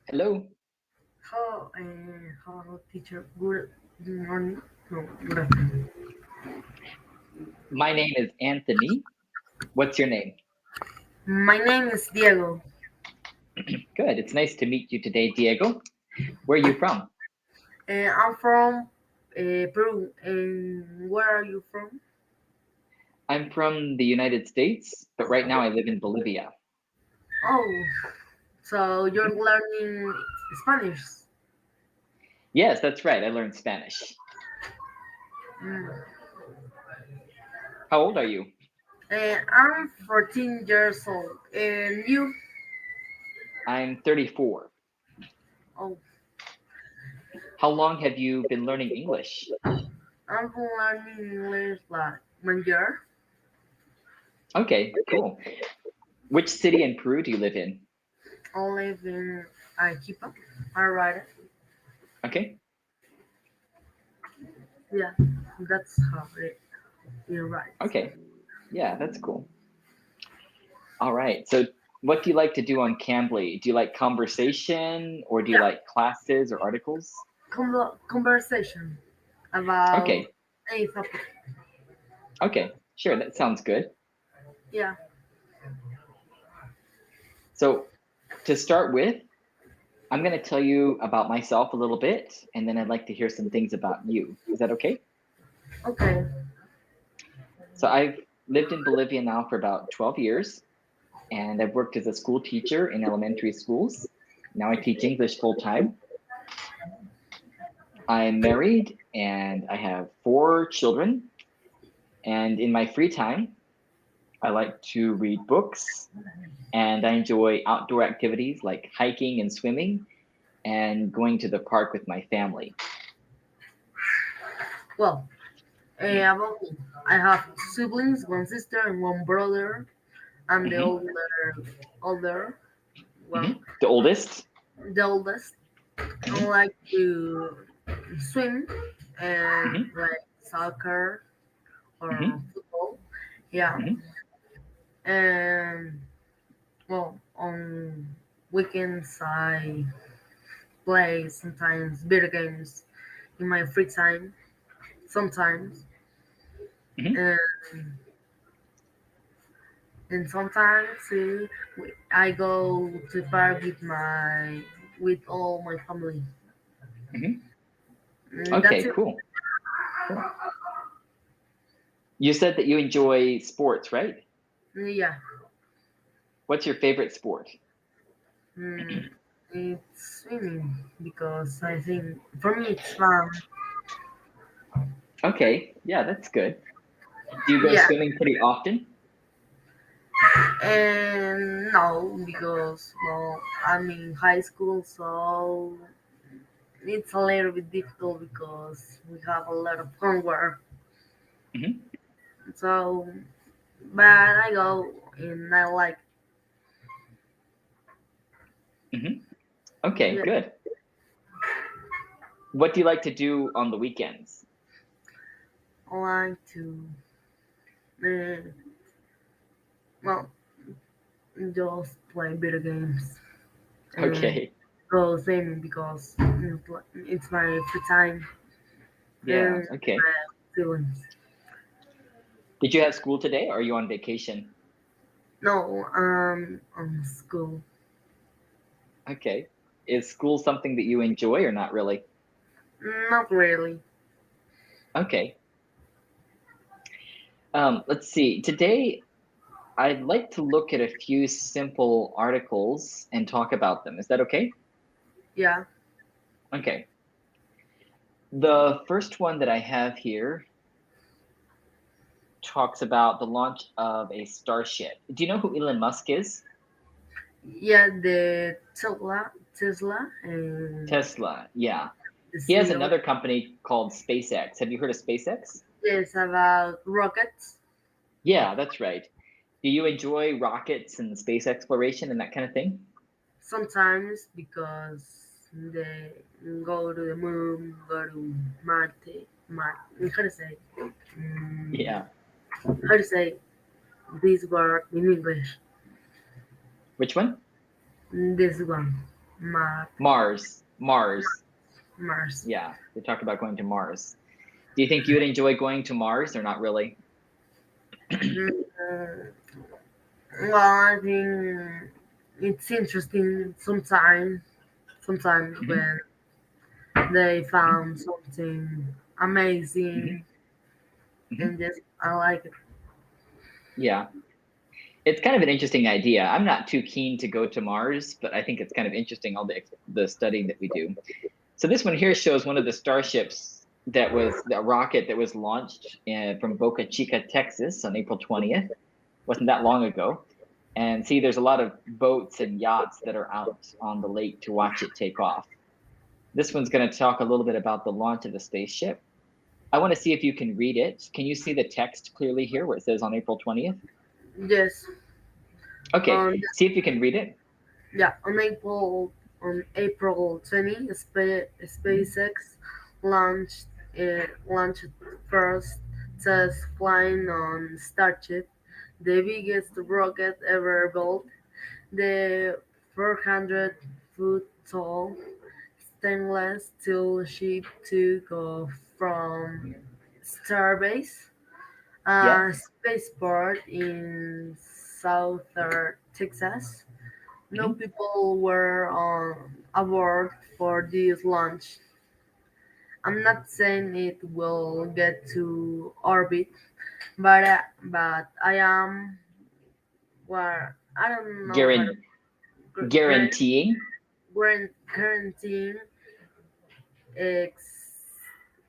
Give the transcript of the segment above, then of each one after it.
Hello, Hello, teacher. Good morning. No, good afternoon. my name is Anthony. What's your name? My name is Diego. Good. It's nice to meet you today, Diego. Where are you from? I'm from Peru. And where are you from? I'm from the United States, but right now I live in Bolivia. Oh, so you're learning Spanish. Yes, that's right. I learned Spanish. Mm. How old are you? I'm 14 years old. And you? I'm 34. Oh, How long have you been learning English? I'm learning English like 1 year. Okay, cool. Which city in Peru do you live in? I live in Arequipa. Alright. Okay, Yeah, that's how you're right. okay. Yeah, that's cool. All right. So, what do you like to do on Cambly? Do you like conversation or do you Yeah, like classes or articles? conversation about Okay, any topic. okay. Sure, that sounds good. Yeah, So, to start with, I'm going to tell you about myself a little bit, and then I'd like to hear some things about you. Is that okay? okay. So, I've lived in Bolivia now for about 12 years, and I've worked as a school teacher in elementary schools. Now I teach English full time. I'm married and I have four children. And in my free time, I like to read books and I enjoy outdoor activities like hiking and swimming and going to the park with my family. Well, about me, I have two siblings, one sister and one brother. I'm the Hmm. older. Well, The oldest. the oldest. I Hmm. like to swim and Hmm. like soccer or Hmm. football. Yeah, Hmm. and well, on weekends I play sometimes video games in my free time. Sometimes, Hmm. and sometimes I go to park with all my family. Hmm. That's Okay, it. cool. Cool. You said that you enjoy sports, right? Yeah, What's your favorite sport? mm, it's swimming because I think for me it's fun. Okay, yeah, that's good. Do you go Yeah, swimming pretty often? and no, because well, I'm in high school, so it's a little bit difficult because we have a lot of homework. Hmm. So, but I go and I like. Hmm. Okay, Yeah, good. What do you like to do on the weekends? I like to. Uh, well, just play video games and Okay, go swimming because it's my free time yeah, and okay. my feelings. Did you have school today or are you on vacation? No, on school. Okay. Is school something that you enjoy or not really? Not really. Okay. Let's see. Today, I'd like to look at a few simple articles and talk about them. Is that okay? Yeah, Okay. The first one that I have here talks about the launch of a starship. Do you know who Elon Musk is? yeah. The Tesla, and Tesla. Yeah. the He has CEO. another company called SpaceX. Have you heard of SpaceX? Yes, about rockets. Yeah, that's right. Do you enjoy rockets and space exploration and that kind of thing? Sometimes because they go to the moon, go to Marte. How to say? Mm, Yeah. how to say this word in English? Which one? This one. Map. Mars. Mars. Yeah, they talked about going to Mars. Do you think you would enjoy going to Mars or not really? Mm, well, I think it's interesting sometimes Hmm. when they Hmm. found something amazing, Hmm. Hmm. and just I like it. Yeah, it's kind of an interesting idea. I'm not too keen to go to Mars, but I think it's kind of interesting all the studying that we do. So this one here shows one of the starships that was the rocket that was launched from Boca Chica, Texas on April 20th. Wasn't that long ago. And see, there's a lot of boats and yachts that are out on the lake to watch it take off. This one's going to talk a little bit about the launch of the spaceship. I want to see if you can read it. Can you see the text clearly here where it says on April 20th? Yes. Okay, On see if you can read it. Yeah, on April 20, SpaceX launched launched first test flying on Starship, the biggest rocket ever built. The 400-foot tall stainless steel ship took off from Starbase, Yeah, a spaceport in southern Texas. No mhm. people were on aboard for this launch. I'm not saying it will get to orbit, but I am where I don't know how to Guaran- guaranteeing guaranteeing ex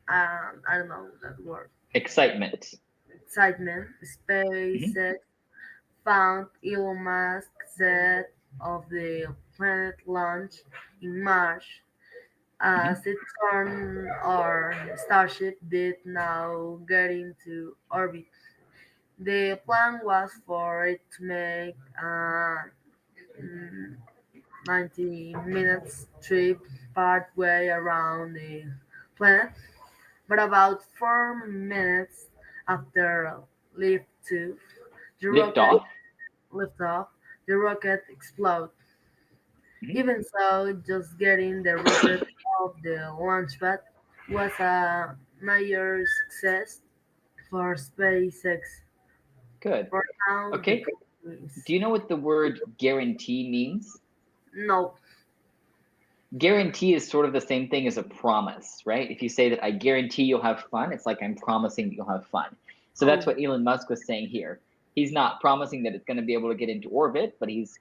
I don't know that word, excitement. excitement. Mhm. SpaceX found Elon Musk set of the planet launch in March. Mhm. As it turned, our Starship did now get into orbit. The plan was for it to make a 90 minutes trip partway around the planet, but about 4 minutes after lift the Lift rocket off. liftoff, the rocket exploded. Mhm. Even so, just getting the rocket off the launchpad was a major success for SpaceX. Good. For now, the Okay. company is Do you know what the word guarantee means? no. Guarantee is sort of the same thing as a promise, right? If you say that I guarantee you'll have fun, it's like I'm promising that you'll have fun. So that's Oh, what Elon Musk was saying here. He's not promising that it's going to be able to get into orbit, but he's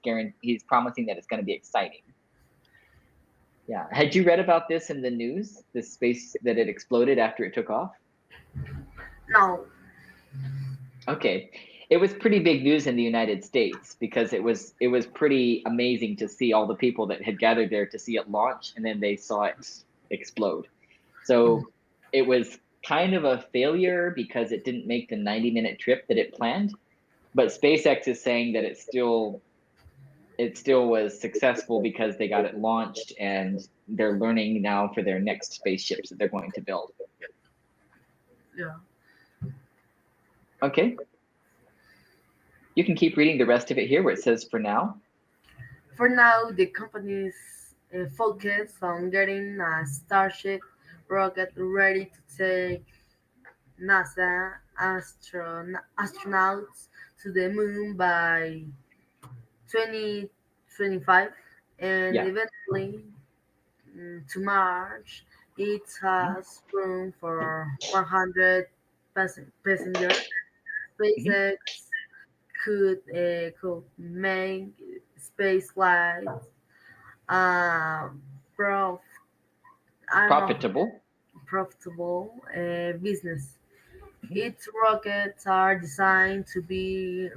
promising that it's going to be exciting. Yeah. Had you read about this in the news? This space that it exploded after it took off? no. Okay. It was pretty big news in the United States because it was pretty amazing to see all the people that had gathered there to see it launch and then they saw it explode. Oh, So it was kind of a failure because it didn't make the 90-minute trip that it planned, but SpaceX is saying that it still was successful because they got it launched and they're learning now for their next spaceships that they're going to build. yeah. Okay. You can keep reading the rest of it here where it says for now. For now, the company is focused on getting a Starship rocket ready to take NASA astronauts to the moon by 2025 and Yeah. eventually to Mars. It Mhm. has room for 100 passengers. Mhm. SpaceX could make space flights prof I don't know Profitable. profitable business. Mhm. Its rockets are designed to be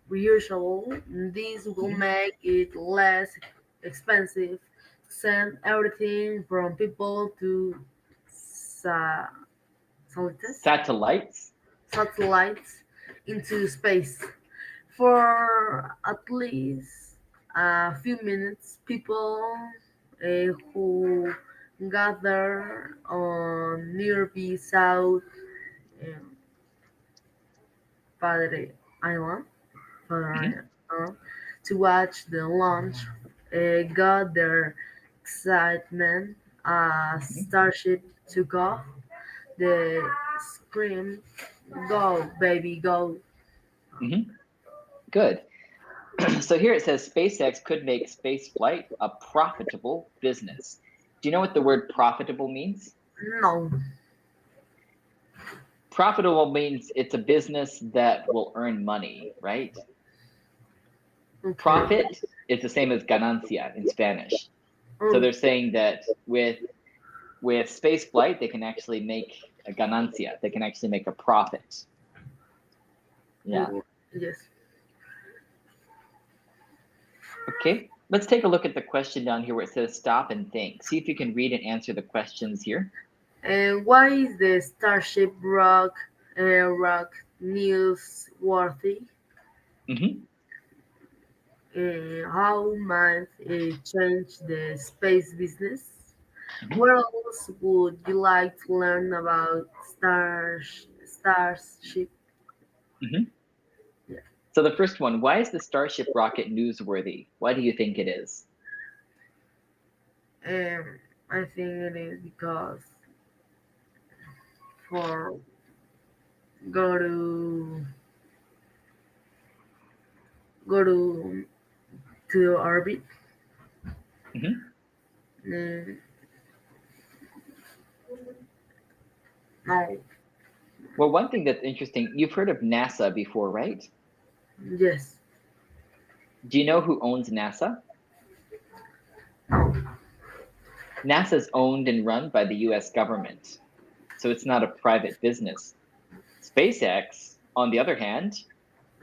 reusable. This will Mhm. make it less expensive to send everything from people to sa- satellites Satellites. satellites into space. For at least a few minutes, people who gather on nearby South um, Padre Island, Mhm. Padre Island to watch the launch got their excitement. A starship took off. The scream, "Go, baby, go!" Mm-hmm. Good. So here it says SpaceX could make space flight a profitable business. Do you know what the word profitable means? No. Profitable means it's a business that will earn money, right? Okay. Profit is the same as ganancia in Spanish. So Oh, they're saying that with space flight, they can actually make a ganancia. They can actually make a profit. Yeah. oh, yes. Okay. Let's take a look at the question down here where it says stop and think. See if you can read and answer the questions here. And why is the Starship rock newsworthy? Mm-hmm. How might it change the space business? Mm-hmm. What else would you like to learn about Starship? Mm-hmm. Yeah. So the first one, why is the Starship rocket newsworthy? Why do you think it is? Um, I think it is because for go to go to orbit. Mm-hmm. Mm, no, Well, one thing that's interesting, you've heard of NASA before, right? yes, Do you know who owns NASA? NASA's owned and run by the US government, so it's not a private business. SpaceX, on the other hand,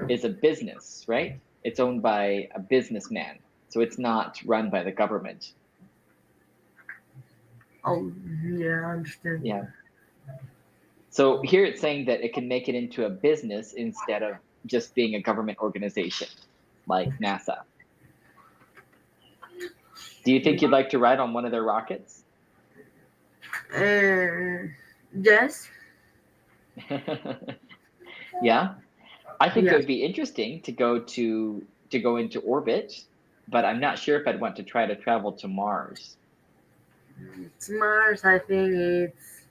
is a business, right? It's owned by a businessman, so it's not run by the government. oh, yeah, I understand. Yeah. So here it's saying that it can make it into a business instead of just being a government organization like NASA. Do you think you'd like to ride on one of their rockets? And yes, Yeah. I think it yeah, would be interesting to go into orbit, but I'm not sure if I'd want to try to travel to Mars. it's Mars. I think it's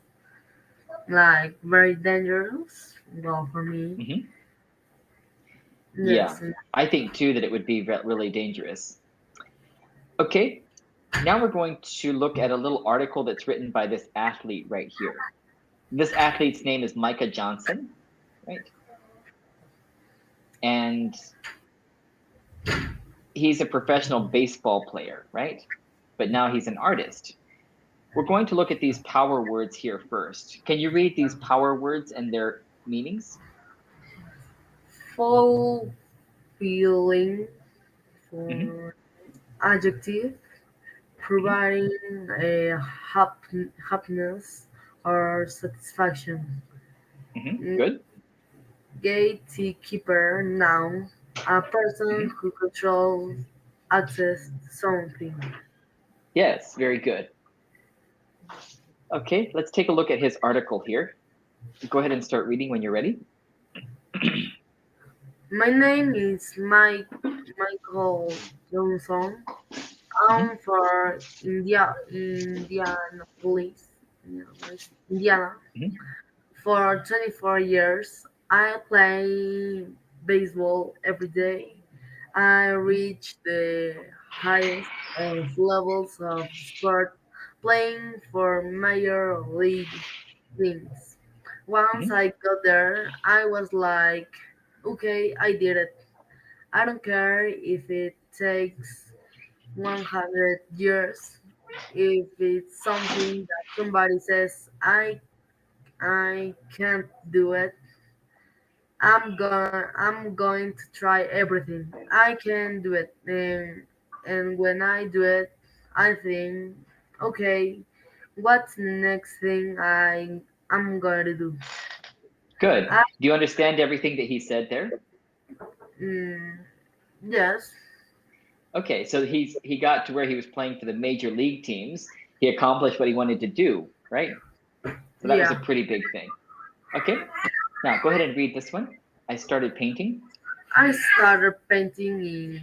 like very dangerous. Well, for me, Hmm. Yeah, yes. I think too that it would be really dangerous. Okay, now we're going to look at a little article that's written by this athlete right here. This athlete's name is Micah Johnson, right? And he's a professional baseball player, right? But now he's an artist. We're going to look at these power words here first. Can you read these power words and their meanings? Fulfilling Hmm. for adjective, Hmm. providing a happiness or satisfaction. Hmm. Good. Gatekeeper, noun, a person Hmm. who controls access to something. Yes, very good. Okay, let's take a look at his article here. Go ahead and start reading when you're ready. My name is Michael Johnson. Hmm. I'm from Indiana. Hmm. For 24 years, I play baseball every day. I reached the highest of levels of sport playing for major league teams. Once Hmm. I got there, I was like, okay, I did it. I don't care if it takes 100 years. If it's something that somebody says I can't do it, I'm going to try everything. I can do it. And when I do it, I think, okay, what's the next thing I'm going to do? Good. I, Do you understand everything that he said there? mm, yes, Okay, so he got to where he was playing for the major league teams. He accomplished what he wanted to do, right? So that was a yeah. pretty big thing. Okay, now go ahead and read this one. I started painting. I started painting in